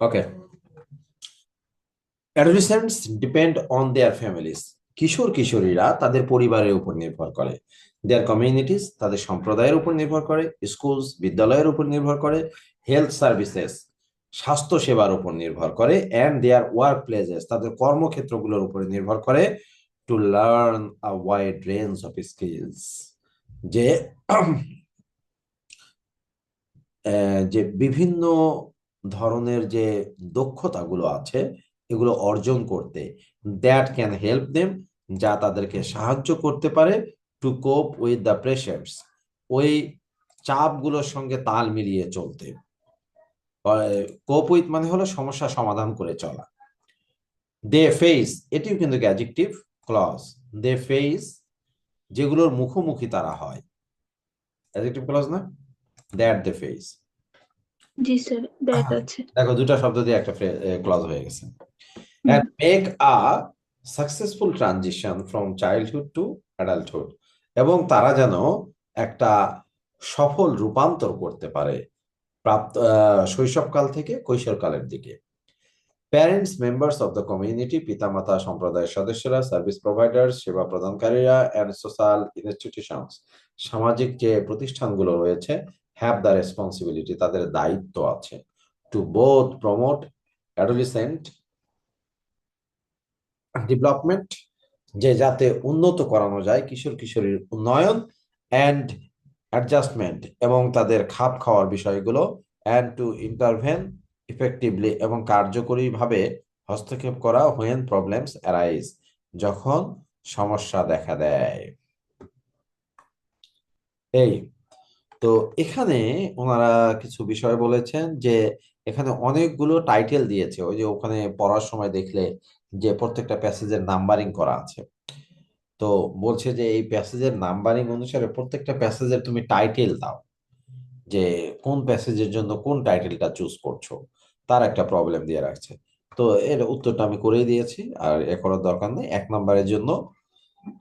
Okay. Adolescents depend on their families. কিশোর কিশোরীরা তাদের পরিবারের উপর নির্ভর করে। দেয়ার কমিউনিটিস তাদের সম্প্রদায়ের উপর নির্ভর করে। স্কুলস বিদ্যালয়ের উপর নির্ভর করে। হেলথ সার্ভিসেস স্বাস্থ্য সেবার উপর নির্ভর করে। অ্যান্ড দেয়ার ওয়ার্ক প্লেসেস তাদের কর্মক্ষেত্রগুলোর উপরে নির্ভর করে। To learn a wide range of skills, যে যে বিভিন্ন ধরনের যে দক্ষতাগুলো আছে এগুলো অর্জন করতে। দ্যাট ক্যান হেল্প দেম, যা তাদেরকে সাহায্য করতে পারে টু কোপ উইথ দ্য প্রেশারস, ওই চাপগুলোর সঙ্গে তাল মিলিয়ে চলতে। কোপ উইথ মানে হলো সমস্যা সমাধান করে চলা। দে ফেস, এটিও কিন্তু অ্যাডজেক্টিভ ক্লজ। দে ফেস যেগুলোর মুখোমুখি তারা হয়, অ্যাডজেক্টিভ ক্লজ না? That they face. জি স্যার, দ্যাট আছে। দেখো দুটা শব্দ দিয়ে একটা ক্লজ হয়ে গেছে। হুম। And make a successful transition from childhood to adulthood, এবং তারা যেন একটা সফল রূপান্তর করতে পারে শৈশবকাল থেকে কৈশোরকালের দিকে। Parents members of the community, পিতামাতা সম্প্রদায়ের সদস্যরা, সার্ভিস প্রোভাইডার্স সেবা প্রদানকারীরা, অ্যান্ড সোশ্যাল ইনস্টিটিউশনস সামাজিক যে প্রতিষ্ঠানগুলো রয়েছে, হ্যাভ দ্য রেসপন্সিবিলিটি তাদের দায়িত্ব আছে to both promote adolescent development, যে যাতে উন্নত করানো যায় কিশোর কিশোরীর উন্নয়ন, অ্যান্ড অ্যাডজাস্টমেন্ট এবং তাদের খাপ খাওয়ার বিষয়গুলো, অ্যান্ড টু ইন্টারভেন ইফেক্টিভলি এবং কার্যকরীভাবে হস্তক্ষেপ করা হোয়েন প্রবলেমস অ্যারাইজ, যখন সমস্যা দেখা দেয়। এই তো এখানে ওনারা কিছু বিষয় বলেছেন যে এখানে অনেকগুলো টাইটেল দিয়েছে, ওই যে ওখানে পড়ার সময় দেখলে যে প্রত্যেকটা প্যাসেজের নাম্বারিং করা আছে। তো বলছে যে এই প্যাসেজের নাম্বারিং অনুসারে প্রত্যেকটা প্যাসেজের তুমি টাইটেল দাও, যে কোন প্যাসেজের জন্য কোন টাইটেলটা চুজ করছো, তার একটা প্রবলেম দিয়ে রাখছে। তো এর উত্তরটা আমি করেই দিয়েছি, আর এ করার দরকার নেই। এক নম্বরের জন্য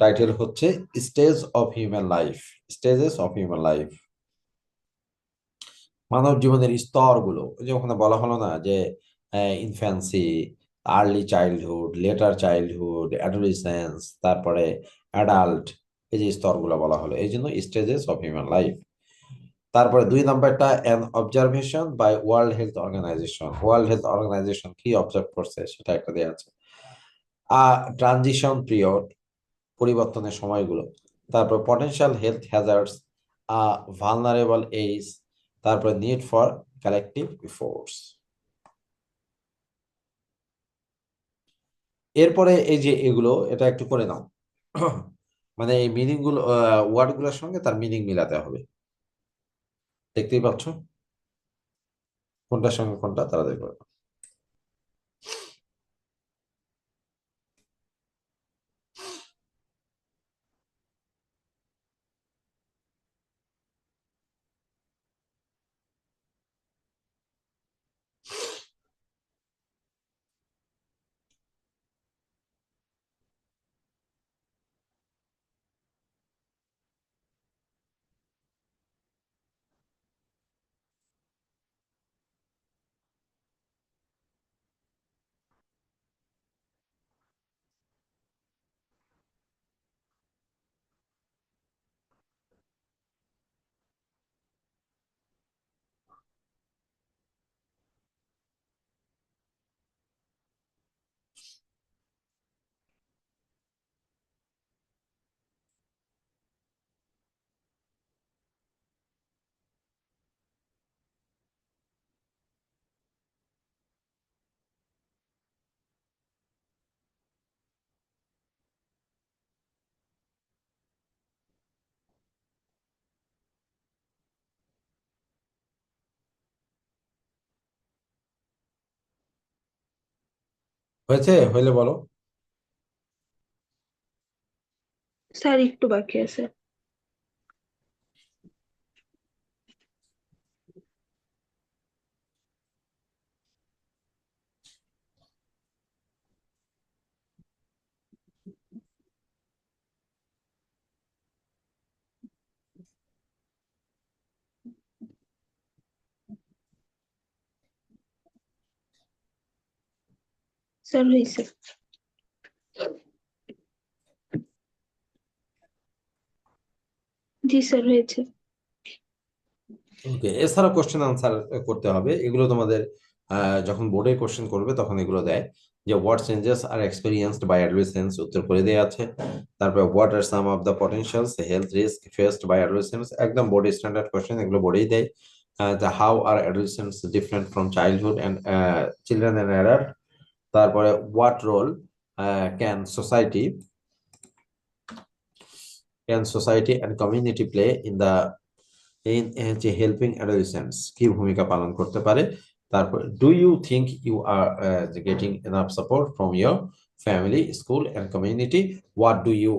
টাইটেল হচ্ছে stage of human life, stages of human life, মানব জীবনের স্তরগুলো। ওই যে ওখানে বলা হলো না যে infancy, early childhood, later childhood, adolescence, তারপরে অ্যাডাল্ট, এই যে স্তরগুলো বলা হলো, এই জন্য স্টেজেস অফ হিউম্যান লাইফ। তারপরে দুই নাম্বারটা an observation by world health organization, world health organization কি অবজার্ভ করছে সেটা একটা দেওয়া আছে। ট্রানজিশন পিরিয়ড, পরিবর্তনের সময়গুলো। তারপর potential health hazards, vulnerable age. তারপর নিড ফর কালেকটিভ এফোর্টস। এরপরে এই যে এগুলো এটা একটু করে নাও। মানে এই মিনিং গুলো, ওয়ার্ড গুলোর সঙ্গে তার মিনিং মিলাতে হবে। দেখতেই পাচ্ছ কোনটার সঙ্গে কোনটা তারা দেখবে। হয়েছে? হইলে বলো। স্যার একটু বাকি আছে। স্যার হয়েছে। জি স্যার হয়েছে। ওকে, এছাড়া কোশ্চেন আনসার করতে হবে, এগুলো তোমাদের যখন বোর্ডে কোশ্চেন করবে তখন এগুলো দেয়, যে what changes are experienced by adolescents, উত্তর করে দেওয়া আছে। তারপরে what are some of the potentials health risk faced by adolescents, একদম বোর্ড স্ট্যান্ডার্ড কোশ্চেন, এগুলো বোর্ডেই দেয়। The how are adolescents different from childhood and children and adult. তারপরে what role can society and community play যে helping adolescents, কি ভূমিকা পালন করতে পারে। তারপর do you think you are getting enough support from your family, school and community, what do you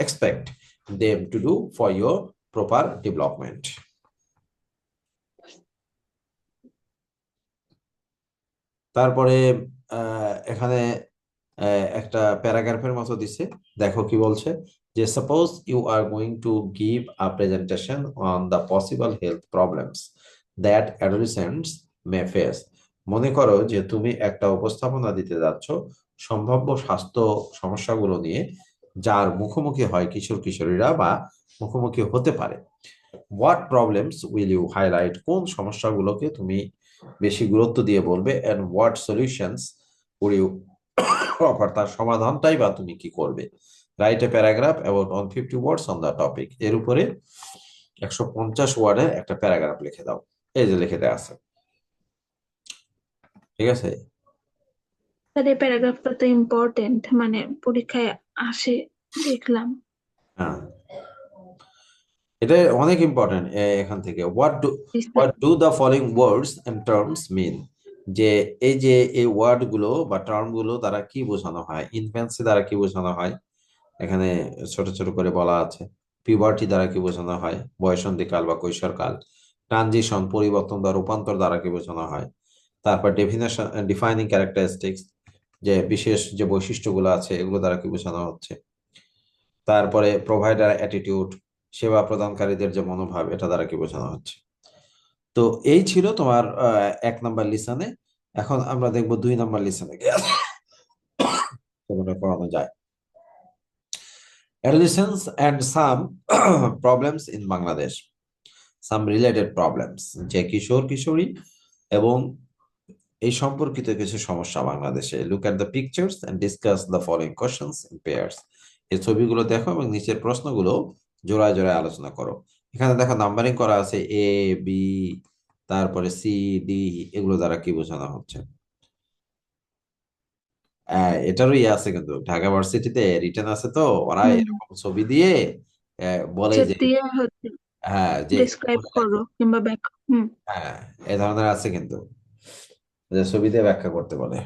expect them to do for your proper development. তারপরে এখানে একটা প্যারাগ্রাফের মতো দিছে, দেখো কি বলছে, যে suppose you are going to give a presentation on the possible health problems that adolescents may face. মনে করো যে তুমি একটা উপস্থাপনা দিতে যাচ্ছ সম্ভাব্য স্বাস্থ্য সমস্যাগুলো নিয়ে, যার মুখোমুখি হয় কিশোর কিশোরীরা বা মুখোমুখি হতে পারে। What problems will you highlight, কোন সমস্যাগুলোকে তুমি বেশি গুরুত্ব দিয়ে বলবে, and what solutions will you offer, তার সমাধানটাই বা তুমি কি করবে। Write a paragraph about 150 words on the topic, এর উপরে 150 ওয়ার্ডের একটা প্যারাগ্রাফ লিখে দাও। এই যে লিখে দেওয়া আছে, ঠিক আছে। স্যার এই প্যারাগ্রাফটা তো ইম্পর্টেন্ট, মানে পরীক্ষায় আসে দেখলাম। হ্যাঁ, এটা অনেক ইম্পর্টেন্ট। এখান থেকে জি sir. What do the following words and terms mean, যে এই যে এই ওয়ার্ড গুলো বা টার্ম গুলো দ্বারা কি বোঝানো হয়, ইনফ্যান্সি দ্বারা কি বোঝানো হয়, এখানে ছোট ছোট করে বলা আছে। পিউবার্টি দ্বারা কি বোঝানো হয়, বয়সন্ধিকাল বা কৈশোরকাল। ট্রানজিশন, পরিবর্তন বা রূপান্তর দ্বারা কি বোঝানো হয়। তারপর ডেফিনেশন, ডিফাইনিং ক্যারেক্টারিস্টিক্স, যে বিশেষ যে বৈশিষ্ট্যগুলো আছে এগুলো দ্বারা কি বোঝানো হচ্ছে। তারপরে প্রোভাইডার অ্যাটিটিউড, সেবা প্রদানকারীদের যে মনোভাব, এটা দ্বারা কি বোঝানো হচ্ছে। তো এই ছিল তোমার 1 নাম্বার লিসনে। এখন আমরা দেখবো 2 নাম্বার লিসনে কেমন পড়ানো যায়। Adolescents and some problems in Bangladesh, some related problems, যে কিশোর কিশোরী এবং এই সম্পর্কিত কিছু সমস্যা বাংলাদেশে। Look at the pictures and discuss the following questions in pairs, এই ছবিগুলো দেখো এবং নিচের প্রশ্নগুলো জোড়ায় জোড়ায় আলোচনা করো। এখানে দেখো নাম্বারিং করা আছে এ, বি, তারপরে সি, ডি, এগুলো দ্বারা কি বোঝানো হচ্ছে। এটারও ইয়ে আছে কিন্তু, ঢাকা ভার্সিটিতে রিটেন আছে, তো ওরা হুম। এরকম ছবি দিয়ে বলে আচ্ছা, যে, দিয়ে হচ্ছে হ্যাঁ যে ডেসক্রাইব করো কিংবা ব্যাখ্যা। হুম। হ্যাঁ, এ ধরনের আছে কিন্তু, যে ছবি দিয়ে ব্যাখ্যা করতে বলে।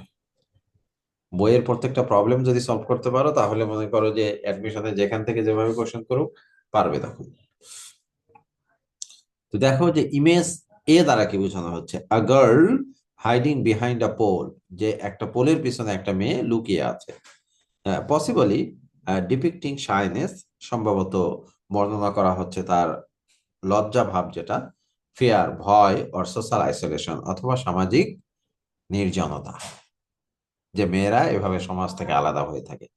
বইয়ের প্রত্যেকটা প্রবলেম যদি সলভ করতে পারো তাহলে মনে করো যে অ্যাডমিশনে যেখান থেকে যেভাবে কোশ্চেন করো পারবে তখন। তো দেখো যে ইমেজ এ দ্বারা কি বোঝানো হচ্ছে, a girl hiding behind a pole, যে একটা পোলের পিছনে একটা মেয়ে লুকিয়ে আছে। পসিবলি ডিপিক্টিং শাইনেস, সম্ভবত বর্ণনা করা হচ্ছে তার লজ্জা ভাব, যেটা ফিয়ার ভয়, অর সোশ্যাল আইসোলেশন, অথবা সামাজিক নির্জনতা, যে মেয়েরা এভাবে সমাজ থেকে আলাদা হয়ে থাকে।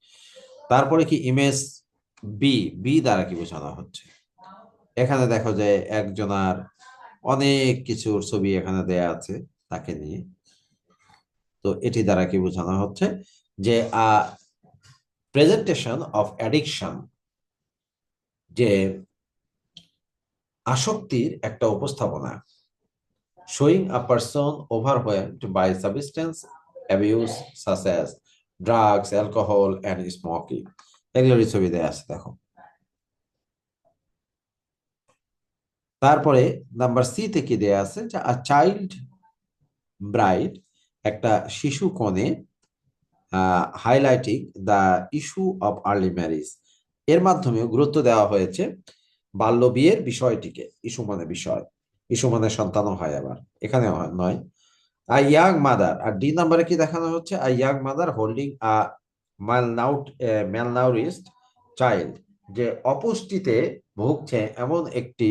তারপরে কি ইমেজ বি, বি দ্বারা কি বোঝানো হচ্ছে, এখানে দেখো যে একজনার অনেক কিছুর ছবি এখানে দেয়া আছে তাকে নিয়ে। তো এটি দ্বারা কি বোঝানো হচ্ছে, যে প্রেজেন্টেশন অফ অ্যাডিকশন, যে আসক্তির একটা উপস্থাপনা। Showing a person overwhelmed by substance abuse such as drugs, alcohol and smoking, এগুলোরই ছবি দেয়া আছে দেখো। তারপরে নাম্বার সি তে কি দেয়া আছে, যে আ চাইল্ড ব্রাইড, একটা শিশু কনে, highlighting the issue of early marriage, এর মাধ্যমে গুরুত্ব দেওয়া হয়েছে বাল্য বিয়ের বিষয়টিকে। ইস্যু মানে বিষয়, ইস্যু মানে সন্তানও হয়, আবার এখানে নয়। আ ইয়াং মাদার, আর ডি নাম্বারে কি দেখানো হচ্ছে, a young mother holding a malnourished child, যে অপুষ্টিতে ভুগছে এমন একটি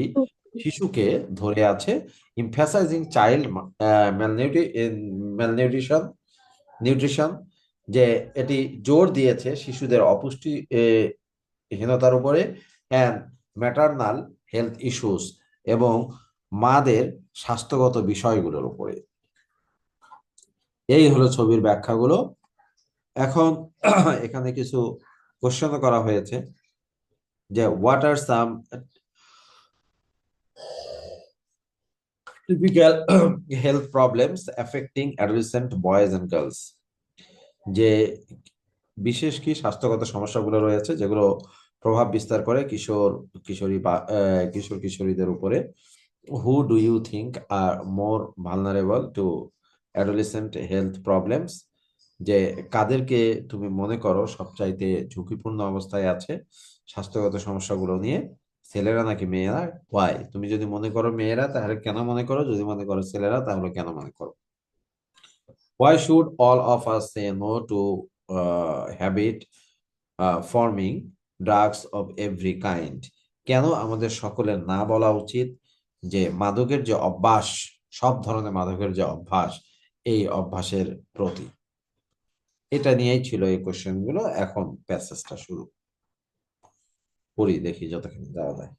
শিশুকে ধরে আছে। ইমফ্যাসাইজিং চাইল্ড ম্যালনিউট্রিশন, যে এটি জোর দিয়েছে শিশুদের অপুষ্টি হীনতার উপরে, অ্যান্ড ম্যাটারনাল হেলথ ইস্যুস, এবং মাদের স্বাস্থ্যগত বিষয়গুলোর উপরে। এই হলো ছবির ব্যাখ্যাগুলো। এখন এখানে কিছু কোশ্চেন করা হয়েছে যে what are some typical health problems affecting adolescent boys and girls, যে বিশেষ কি স্বাস্থ্যগত সমস্যাগুলো রয়েছে যেগুলো প্রভাব বিস্তার করে কিশোরী বা কিশোর কিশোরীদের উপরে। Who do you think are more vulnerable to adolescent health problems, যে কাদেরকে তুমি মনে করো সবচাইতে ঝুঁকিপূর্ণ অবস্থায় আছে স্বাস্থ্যগত সমস্যাগুলো নিয়ে, ছেলেরা নাকি মেয়েরা? ওয়াই, তুমি যদি মনে করো মেয়েরা তাহলে কেন মনে করো, যদি মনে করো ছেলেরা তাহলে কেন মনে করো? Why should all of us say no to habit forming drugs of every kind? কেন আমাদের সকলের না বলা উচিত যে মাদকের যে অভ্যাস, সব ধরনের মাদকের যে অভ্যাস, এই অভ্যাসের প্রতি? এটা নিয়েই ছিল এই কোশ্চেন গুলো। এখন প্যাসেজটা শুরু করি, দেখি যতক্ষণ যাওয়া যায়।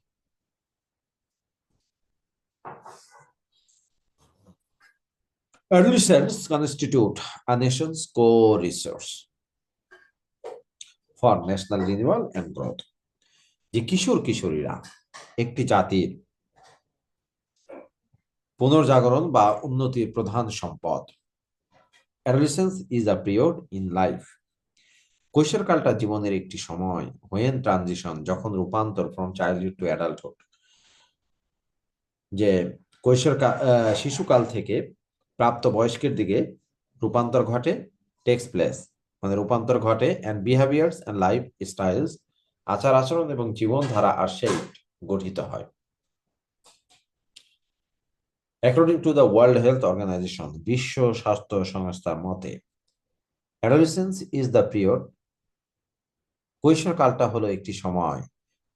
Adolescents constitute a nation's core resource for national renewal and growth. যে কিশোর কিশোরীরা একটি জাতির পুনর্জাগরণ বা উন্নতির প্রধান সম্পদ। Adolescence is a period in life. কৈশোরকালটা জীবনের একটি সময়, হোয়েন ট্রানজিশন, যখন রূপান্তর ফ্রম চাইল্ডহুড টু অ্যাডাল্টহুড, যে শিশুকাল থেকে প্রাপ্ত বয়স্কের দিকে রূপান্তর ঘটে, টেক্স প্লেস, মানে রূপান্তর ঘটে, and behaviours and life styles, আচার আচরণ এবং জীবনধারা আর সেই গঠিত হয়। According to the World Health Organization, বিশ্ব স্বাস্থ্য সংস্থার মতে, adolescence is the period, কৈশোরকালটা হলো একটি সময়,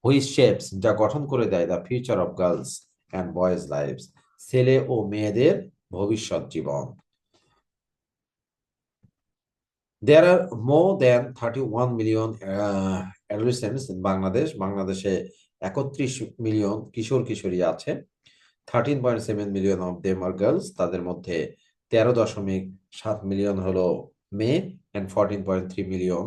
which shapes, যা গঠন করে দেয়, the future of girls and boys lives, ছেলে ও মেয়েদের ভবিষ্যৎ জীবন। There are more than 31 million adolescents in Bangladesh. বাংলাদেশে 31 মিলিয়ন কিশোর কিশোরী আছে। 13.7 million of them are girls, তাদের মধ্যে 13.7 মিলিয়ন হলো মেয়ে, অ্যান্ড 14.3 মিলিয়ন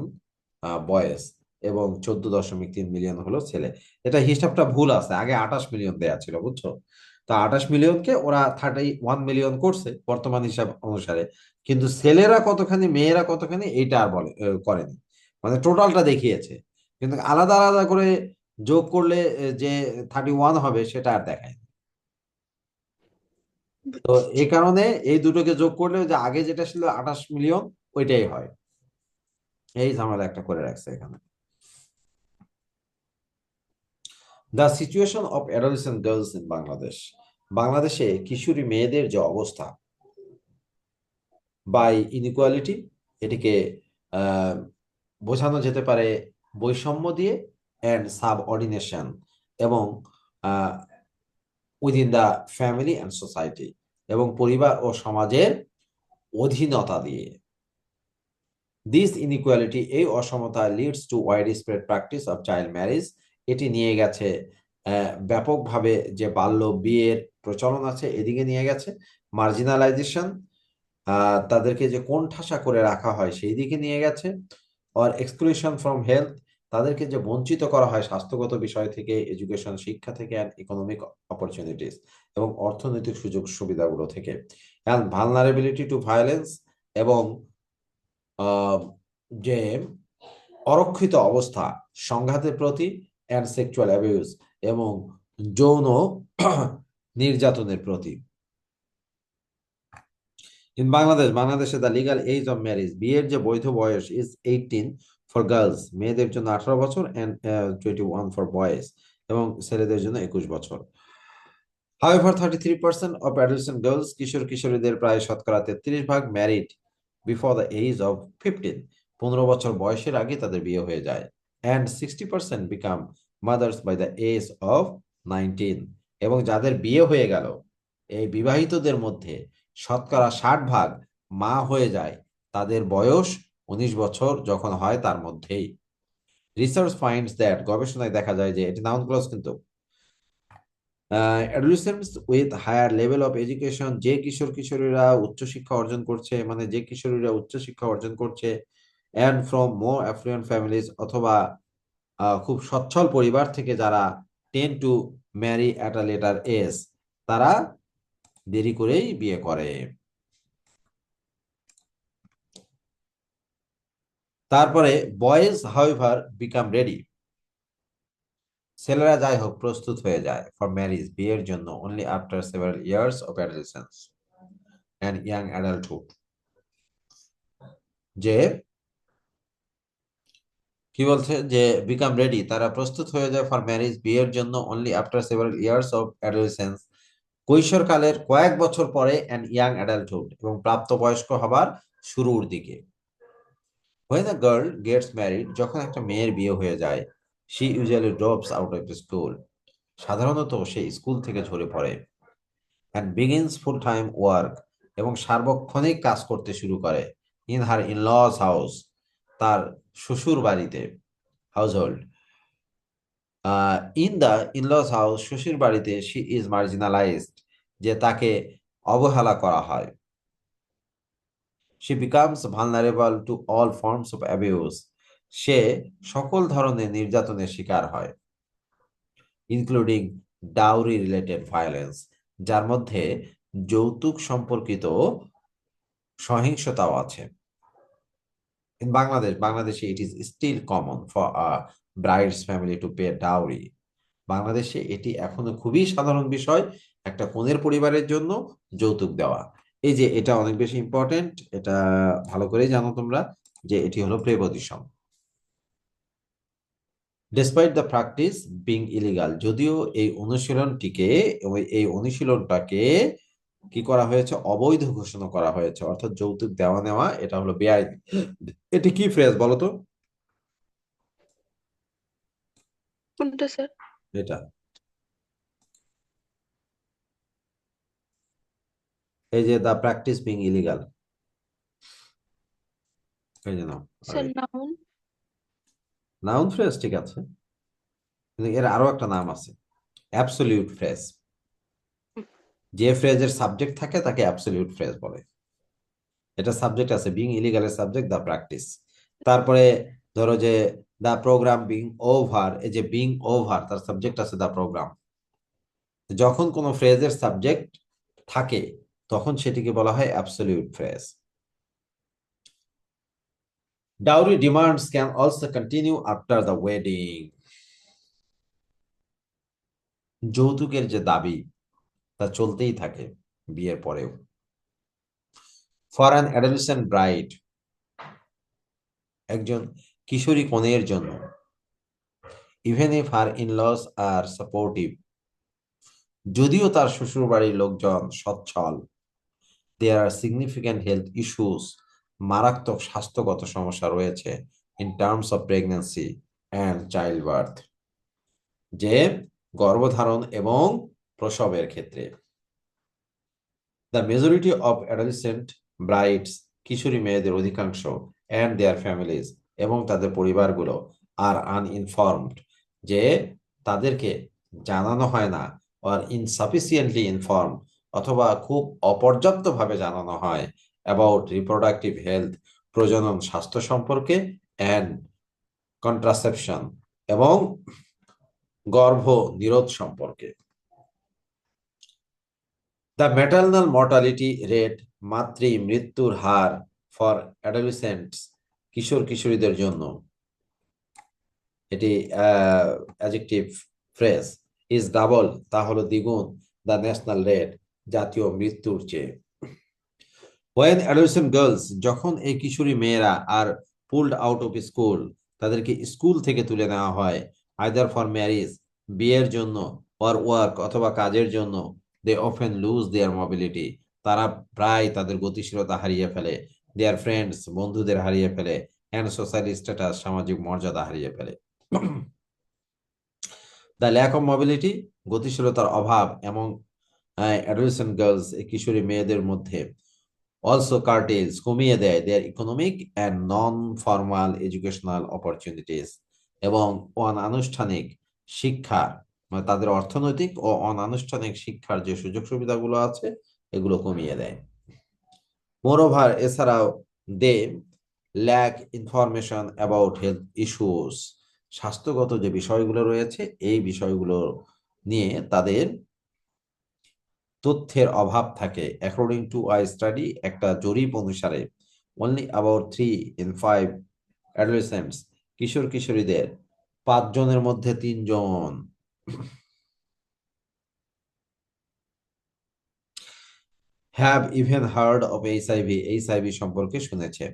বয়েজ, এবং 14.3 মিলিয়ন হলো ছেলে। এটা হিসাবটা ভুল আছে, আগে 28 মিলিয়ন দেয়া ছিল, বুঝছো? তা 28 মিলিয়নকে ওরা 31 মিলিয়ন করছে বর্তমান হিসাব অনুসারে, কিন্তু ছেলেরা কতখানি মেয়েরা কতখানি এইটা আর করেনি, মানে টোটালটা দেখিয়েছে, কিন্তু আলাদা আলাদা করে যোগ করলে যে 31 হবে সেটা আর দেখায়। তো এই কারণে এই দুটোকে যোগ করলে যে আগে যেটা ছিল 28 মিলিয়ন, ওইটাই হয়। এই ঝামেলা একটা করে রাখছে এখানে। The situation of adolescent girls in Bangladesh, বাংলাদেশে কিশোরী মেয়েদের যে অবস্থা, বাই ইনইকুয়ালিটি, এটিকে আহ, বোঝানো যেতে পারে বৈষম্য দিয়ে, অ্যান্ড সাবঅর্ডিনেশন, এবং within the family and society, এবং পরিবার ও সমাজের অধীনতা দিয়ে। দিস ইনইকুয়ালিটি, এই অসমতা, leads to wide spread practice of child marriage, এটি নিয়ে গেছে ব্যাপকভাবে যে বাল্য বিয়ের প্রচলন আছে এদিকে নিয়ে গেছে। মার্জিনালাইজেশন, তাদেরকে যে কোণঠাসা করে রাখা হয় সেই দিকে নিয়ে গেছে। অর এক্সক্লুশন ফ্রম হেলথ, তাদেরকে যে বঞ্চিত করা হয় স্বাস্থ্যগত বিষয় থেকে, এডুকেশন শিক্ষা থেকে, অ্যান্ড ইকোনমিক অপরচুনিটিস, এবং অর্থনৈতিক সুযোগ সুবিধাগুলো থেকে, অ্যান্ড ভালনারেবিলিটি টু ভায়োলেন্স, এবং যে অরক্ষিত অবস্থা, সংঘাতের প্রতি, অ্যান্ড সেক্সুয়াল অ্যাবিউজ, এবং যৌন নির্যাতনের প্রতি। ইন বাংলাদেশ, বাংলাদেশে the legal age of marriage, বিয়ের যে বৈধ বয়স, ইজ 18 ফর গার্লস, মেয়েদের জন্য 18 বছর, অ্যান্ড 21 ফর বয়েজ, এবং ছেলেদের জন্য 21 বছর। However, 33% of adolescent girls, কিশোর কিশোরীদের প্রায় শতকরা 33% married before the age of 15, 15 বছর বয়সের আগে তাদের বিয়ে হয়ে যায়, and 60% become mothers by the age of 19, এবং যাদের বিয়ে হয়ে গেল এই বিবাহিতদের মধ্যে শতকরা 60% মা হয়ে যায় তাদের বয়স 19 বছর যখন হয় তার মধ্যেই। রিসার্চ ফাইন্ডস দ্যাট, গবেষণায় দেখা যায় যে, এটি নাউন ক্লজ কিন্তু, adolescents with higher level of education, যে কিশোর কিশোরীরা উচ্চশিক্ষা অর্জন করছে, মানে যে কিশোরীরা উচ্চশিক্ষা অর্জন করছে, and from more affluent families, অথবা খুব সচ্ছল পরিবার থেকে যারা tend to marry at a later age, তারা দেরি করেই বিয়ে করে। তারপরে বয়েজ হাউএভার বিকাম রেডি, ছেলেরা যাই হোক প্রস্তুত হয়ে যায় ফর ম্যারিজ, বিয়ের জন্য, only after several years of adolescence and young adulthood. যে কি বলছে যে বিকাম রেডি, তারা প্রস্তুত হয়ে যায় ফর ম্যারিজ, বিয়ের জন্য, only after several years of adolescence, কৈশোরকালের কয়েক বছর পরে, অ্যান্ড ইয়াং অ্যাডাল্টহুড, এবং প্রাপ্তবয়স্ক হবার শুরুর দিকে। When a girl gets married, যখন একটা মেয়ের বিয়ে হয়ে যায়, she usually drops out of the school, সাধারণত সে স্কুল থেকে ঝরে পড়ে, and begins full time work, এবং সার্বক্ষণিক কাজ করতে শুরু করে, in her in-laws house, তার শ্বশুর বাড়িতে, household, in the in-loss house, শ্বশুর বাড়িতে, she is marginalized, যে তাকে অবহেলা করা হয়, she becomes vulnerable to all forms of abuse, সে সকল ধরনের নির্যাতনের শিকার হয়, ইনক্লুডিং ডাউরি রিলেটেড ভায়োলেন্স, যার মধ্যে যৌতুক সম্পর্কিত সহিংসতাও আছে। ইন বাংলাদেশে it is still common for a bride's family to pay dowry, বাংলাদেশে এটি এখনো খুবই সাধারণ বিষয় একটা কনের পরিবারের জন্য যৌতুক দেওয়া। এই যে এটা অনেক বেশি ইম্পর্টেন্ট, এটা ভালো করেই জানো তোমরা যে এটি হলো preposition. Despite the practice being illegal, যদিও এই অনুশীলনটাকে কি করা হয়েছে, অবৈধ ঘোষণা করা হয়েছে, অর্থাৎ যৌতুক দেওয়া নেওয়া এটা হলো বেআইনি। এটি কি ফ্রেজ বলো তো? কোনটা স্যার? এটা, এই যে দ্য প্র্যাকটিস বিং ইলিগাল, এই যে নাও, স্যার নাউন। নাউন ফ্রেজ ঠিক আছে, কিন্তু এর আরো একটা নাম আছে, অ্যাবসলিউট ফ্রেজ। যে ফ্রেজের সাবজেক্ট থাকে তাকে অ্যাবসলিউট ফ্রেজ বলে। এটা সাবজেক্ট আছে, বিং ইলিগালের সাবজেক্ট দ্য প্র্যাকটিস। তারপরে ধরো যে দ্য প্রোগ্রাম বিং ওভার, এই যে বিং ওভার তার সাবজেক্ট আছে দ্য প্রোগ্রাম। যখন কোনো ফ্রেজের সাবজেক্ট থাকে তখন সেটিকে বলা হয় absolute phrase. Dowry demands can also continue after the wedding, যৌতুকের যে দাবি তা চলতেই থাকে বিয়ের পরেও। ফর অ্যান অ্যাডোলেসেন্ট ব্রাইড, একজন কিশোরী কনের জন্য, even if her in-laws are supportive, যদিও তার শ্বশুর বাড়ির লোকজন সচ্ছল, there are significant health issues, মারাত্মক স্বাস্থ্যগত সমস্যা রয়েছে, in terms of pregnancy and childbirth, যে গর্ভধারণ এবং প্রসবের ক্ষেত্রে। The majority of adolescent brides, কিশোরী মেয়েদের অধিকাংশ, অ্যান্ড দেয়ার ফ্যামিলিজ, এবং তাদের পরিবারগুলো, আর আনইনফর্মড, যে তাদেরকে জানানো হয় না, আর ইনসাফিসিয়েন্টলি ইনফর্ম, অথবা খুব অপর্যাপ্তভাবে জানানো হয়, অ্যাবাউট রিপ্রোডাক্টিভ হেলথ, প্রজনন স্বাস্থ্য সম্পর্কে, অ্যান্ড কন্ট্রাসেপশন, এবং গর্ভ নিরোধ সম্পর্কে। দ্য ম্যাটার্নাল মর্টালিটি রেট, মাতৃ মৃত্যুর হার, ফর অ্যাডোলেসেন্টস, কিশোর কিশোরীদের জন্য, এটি অ্যাডজেক্টিভ ফ্রেজ, ইজ ডাবল, তা হলো দ্বিগুণ, দ্য ন্যাশনাল রেট, জাতীয় মৃত্যুর চেয়ে। ওয়েন অ্যাডোলেসেন্ট গার্লস, যখন এই কিশোরী মেয়েরা আর পুলড আউট অফ স্কুল, তাদেরকে স্কুল থেকে তুলে নেওয়া হয়, আইদার ফর ম্যারিজ, বিয়ের জন্য, অর ওয়ার্ক, অথবা কাজের জন্য, they often lose their mobility, তারা প্রায় তাদের গতিশীলতা হারিয়ে ফেলে, দেয়ার ফ্রেন্ডস, বন্ধুদের হারিয়ে ফেলে, অ্যান্ড সোশ্যাল স্ট্যাটাস, সামাজিক মর্যাদা হারিয়ে ফেলে। দ্য ল্যাক অফ মোবিলিটি, গতিশীলতার অভাব, এবং অ্যাডোলেসেন্ট গার্লস, কিশোরী মেয়েদের মধ্যে, অলসো কার্টেলস কমিয়ে দেয় দেয়ার economic and non formal educational opportunities, এবং অনানুষ্ঠানিক শিক্ষা, মানে তাদের অর্থনৈতিক ও অনানুষ্ঠানিক শিক্ষার যে সুযোগ সুবিধাগুলো আছে এগুলো কমিয়ে দেয়। মোরওভার এছাড়াও they lack information about health issues, স্বাস্থ্যগত যে বিষয়গুলো রয়েছে এই বিষয়গুলো নিয়ে তাদের তথ্যের অভাব থাকে। অ্যাকর্ডিং টু আই স্টাডি, একটা জরিপ অনুসারে অনলি অ্যাবাউট 3 in 5 অ্যাডোলেসেন্টস, কিশোর কিশোরীদের 5 জনের মধ্যে 3 জন have even heard of HIV, HIV সম্পর্কে শুনেছে।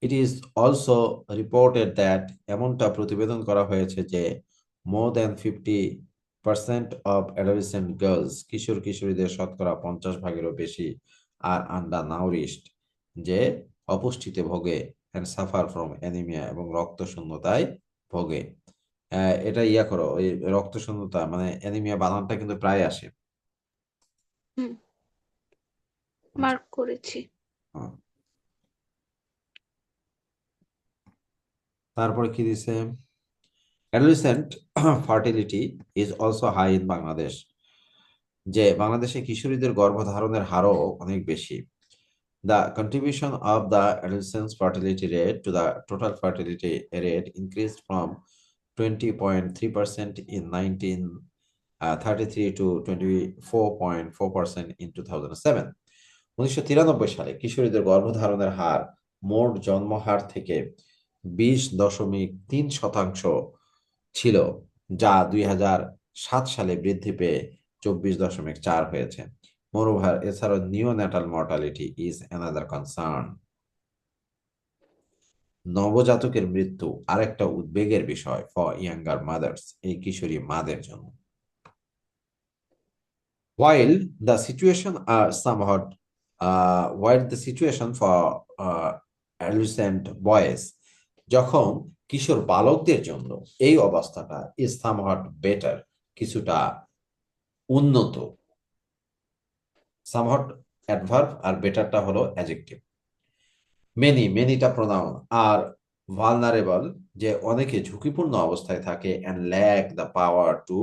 It is also reported that, এমনটা প্রতিবেদন করা হয়েছে যে more than 50% of adolescent girls, কিশোর কিশোরীদের শতকরা 50 ভাগেরও বেশি আর আন্ডার নাউরিশড, যে অপুষ্টিতে ভোগে, অ্যান্ড সাফার ফ্রম অ্যানিমিয়া, এবং রক্ত শূন্যতায় ভোগে। এটা ইয়া করো, ওই রক্ত শূন্যতা মানে অ্যানিমিয়া বানানটা কিন্তু প্রায় আসে। হুম, আচ্ছা, মার্ক করেছি। হ্যাঁ। তারপরে কি দিছে, adolescent fertility is also high in Bangladesh, যে বাংলাদেশে কিশোরীদের গর্ভধারণের হারও অনেক বেশি। The contribution of the adolescent fertility rate to the total fertility rate increased from 20.3% in 1933 to 24.4% in 2007। 1993 সালে কিশোরীদের গর্ভধারণের হার মোট জন্মহার থেকে 20.3% ছিল, যা 2007 সালে বৃদ্ধি পেয়ে 24.4 হয়েছে। মোরওভার এছাড়াও neonatal mortality is another concern, নবজাতকের মৃত্যু আরেকটা উদ্বেগের বিষয় ফর ইয়াঙ্গার মাদার্স, এই কিশোরী মাদের জন্য। While the situation are somewhat, while the situation for adolescent boys, যখন কিশোর বালকদের জন্য এই অবস্থাটা is somewhat better, কিছুটা উন্নত। somewhat অ্যাডভার্ব আর বেটারটা হলো অ্যাডজেক্টিভ। মেনিটা প্রোনাউন আর ভালনারেবল, যে অনেকে ঝুঁকিপূর্ণ অবস্থায় থাকে, and lack the power to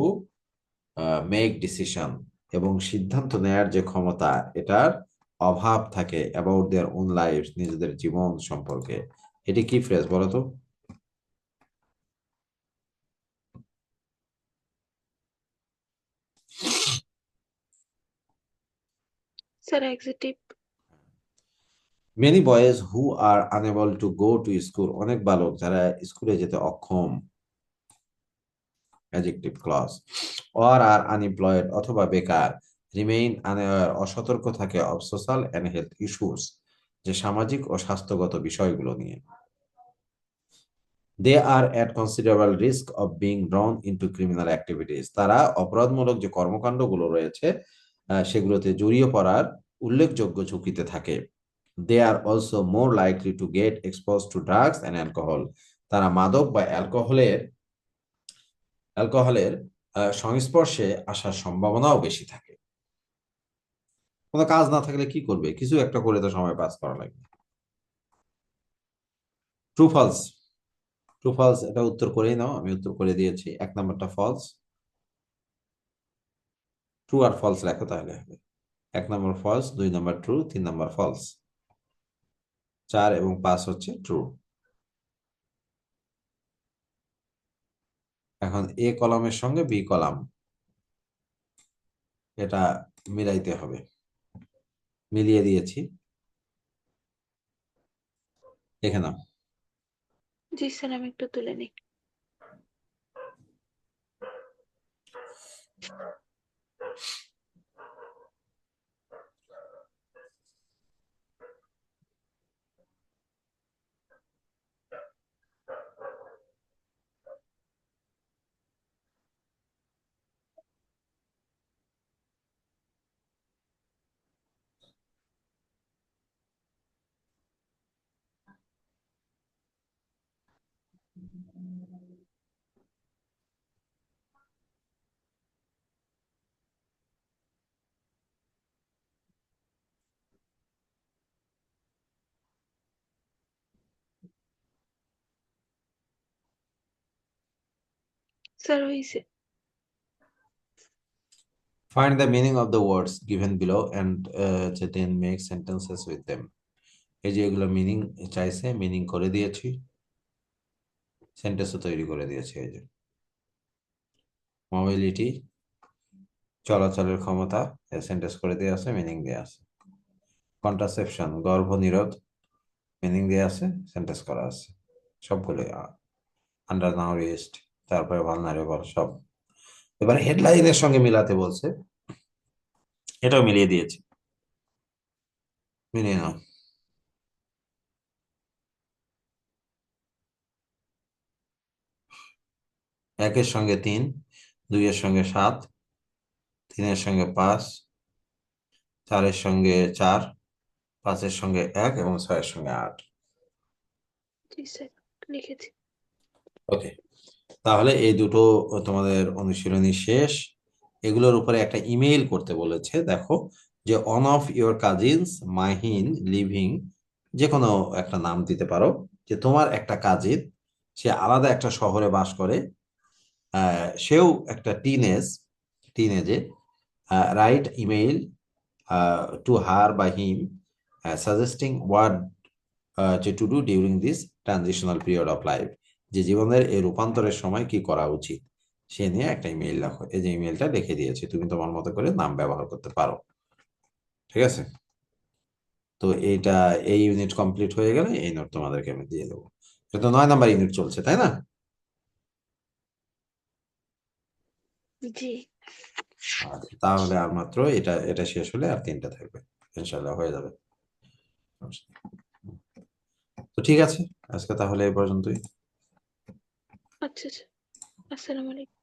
make decision, এবং সিদ্ধান্ত নেয়ার যে ক্ষমতা এটার অভাব থাকে অ্যাবাউট দেয়ার ওন লাইফ, নিজেদের জীবন সম্পর্কে। এটি কি ফ্রেজ বলো তো? স্যার এক্সিটিভ। Many boys who are unable to go to school, অনেক বালক যারা স্কুলে যেতে অক্ষম, adjective clause. Or are unemployed, অথবা বেকার। রিমেইন আনঅ্যাওয়ার, অসতর্ক থাকে, of social and health issues, যে সামাজিক ও স্বাস্থ্যগত বিষয়গুলো নিয়ে। They are at considerable risk of being drawn into criminal activities, তারা অপরাধমূলক যে কর্মকাণ্ডগুলো রয়েছে সেগুলোতে জড়িয়ে পড়ার উল্লেখযোগ্য ঝুঁকিতে থাকে। They are also more likely to get expose to drugs and alcohol, তারা মাদক বা অ্যালকোহলের সংস্পর্শে আসার সম্ভাবনাও বেশি থাকে। কোনো কাজ না থাকলে কি করবে, কিছু একটা করে তো সময় পাস করা লাগবে। ট্রু ফলস, ট্রু ফলস এটা উত্তর করেই নাও, আমি উত্তর করে দিয়েছি। 1 নম্বরটা ফলস, ট্রু আর ফলস লেখো তাহলে হবে। 1 নম্বর ফলস, 2 নম্বর ট্রু, 3 নম্বর ফলস, 4 এবং 5 হচ্ছে ট্রু। এখন এ কলামের সঙ্গে বি কলাম এটা মিলাইতে হবে, মিলিয়ে দিয়েছি, দেখে নাও। জি স্যার, আমি একটু তুলে নিই। স্যার হয়েছে। Find the meaning of the words given below and then make sentences with them. এই যে এগুলো মিনিং চাইছে, মিনিং করে দিয়েছি, সেন্টেন্সও তৈরি করে দিয়েছি। এই যে মোবিলিটি, চলাচলের ক্ষমতা, সেন্টেন্স করে দিয়ে আছে, মিনিং দিয়ে আছে। কন্ট্রাসেপশন, গর্ভনিরোধ, মিনিং দিয়ে আছে, সেন্টেন্স করা আছে। সবগুলো আন্ডার নাউরিস্ট, তারপরে ভালনারেবল, সব। এবার হেডলাইনের সঙ্গে মিলাতে বলছে, এটাও মিলিয়ে দিয়েছি, মিলিয়ে নাও। একের সঙ্গে তিন, দুইয়ের সঙ্গে সাত, তিনের সঙ্গে পাঁচ, চারের সঙ্গে চার, পাঁচের সঙ্গে এক এবং ছয়ের সঙ্গে আট। জি স্যার, লিখেছি। ওকে, তাহলে এই দুটো তোমাদের অনুশীলনী শেষ। এগুলোর উপরে একটা ইমেইল করতে বলেছে, দেখো, যে on of your cousins Mahin living, যে কোনো একটা নাম দিতে পারো, যে তোমার একটা কাজিন, সে আলাদা একটা শহরে বাস করে, সেও একটা টিনেজে, রাইট ইমেইল টু হার বা him suggesting what to do during this transitional period of life, যে জীবনের এই রূপান্তরের সময় কি করা উচিত সে নিয়ে একটা ইমেইল লেখো। এই যে ইমেইলটা লিখে দিয়েছি, তুমি তোমার মতো করে নাম ব্যবহার করতে পারো। ঠিক আছে? তো এইটা, এই ইউনিট কমপ্লিট হয়ে গেলে এই নোট তোমাদেরকে আমি দিয়ে দেবো। এটা তো 9 নাম্বার ইউনিট চলছে, তাই না? জি। আচ্ছা, তাহলে আর মাত্র এটা এটা শেষ হলে আর তিনটা থাকবে, ইনশাল্লাহ হয়ে যাবে। তো ঠিক আছে, আজকে তাহলে এই পর্যন্তই। আচ্ছা আচ্ছা। আসসালামু আলাইকুম।